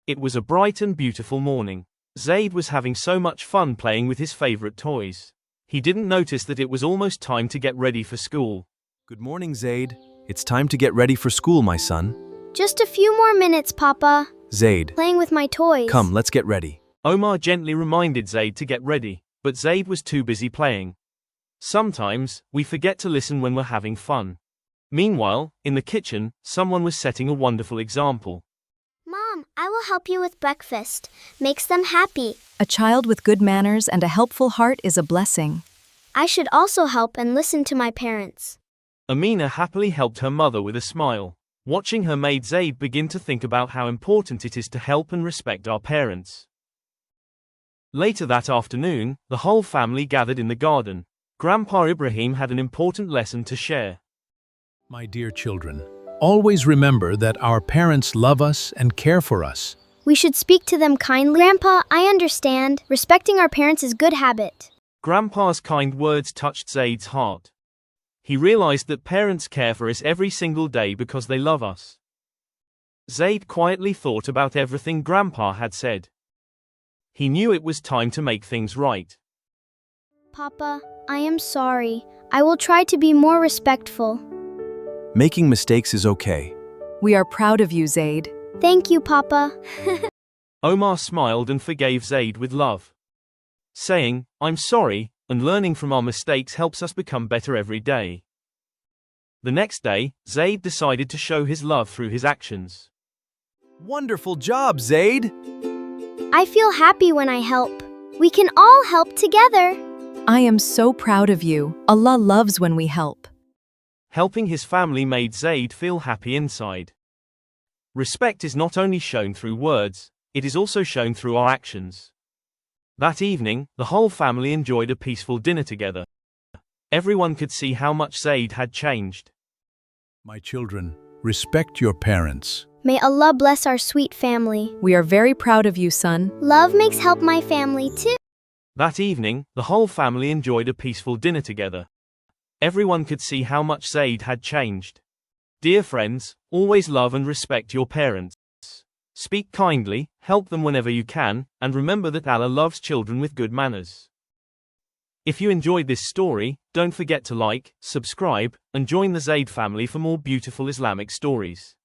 It was a bright and beautiful morning. Zayd was having so much fun playing with his favorite toys. He didn't notice that it was almost time to get ready for school. Good morning, Zayd. It's time to get ready for school, my son. Just a few more minutes, Papa. Zayd, Playing with my toys. come, let's get ready. Omar gently reminded Zayd to get ready, but Zayd was too busy playing. Sometimes, we forget to listen when we're having fun. Meanwhile, in the kitchen, someone was setting a wonderful example. Mom, I will help you with breakfast. Makes them happy. A child with good manners and a helpful heart is a blessing. I should also help and listen to my parents. Amina happily helped her mother with a smile. Watching her maid Zayd begin to think about how important it is to help and respect our parents. Later that afternoon, the whole family gathered in the garden. Grandpa Ibrahim had an important lesson to share. My dear children, always remember that our parents love us and care for us. We should speak to them kindly. Grandpa, I understand. Respecting our parents is good habit. Grandpa's kind words touched Zayd's heart. He realized that parents care for us every single day because they love us. Zayd quietly thought about everything Grandpa had said. He knew it was time to make things right. Papa, I am sorry. I will try to be more respectful. Making mistakes is okay. We are proud of you, Zayd. Thank you, Papa. Omar smiled and forgave Zayd with love. Saying, "I'm sorry," and learning from our mistakes helps us become better every day. The next day, Zayd decided to show his love through his actions. Wonderful job, Zayd! I feel happy when I help. We can all help together. I am so proud of you. Allah loves when we help. Helping his family made Zayd feel happy inside. Respect is not only shown through words, it is also shown through our actions. That evening, the whole family enjoyed a peaceful dinner together. Everyone could see how much Zayd had changed. My children, respect your parents. May Allah bless our sweet family. We are very proud of you, son. Love makes help my family too. That evening, the whole family enjoyed a peaceful dinner together. Everyone could see how much Zayd had changed. Dear friends, always love and respect your parents. Speak kindly, help them whenever you can, and remember that Allah loves children with good manners. If you enjoyed this story, don't forget to like, subscribe, and join the Zayd family for more beautiful Islamic stories.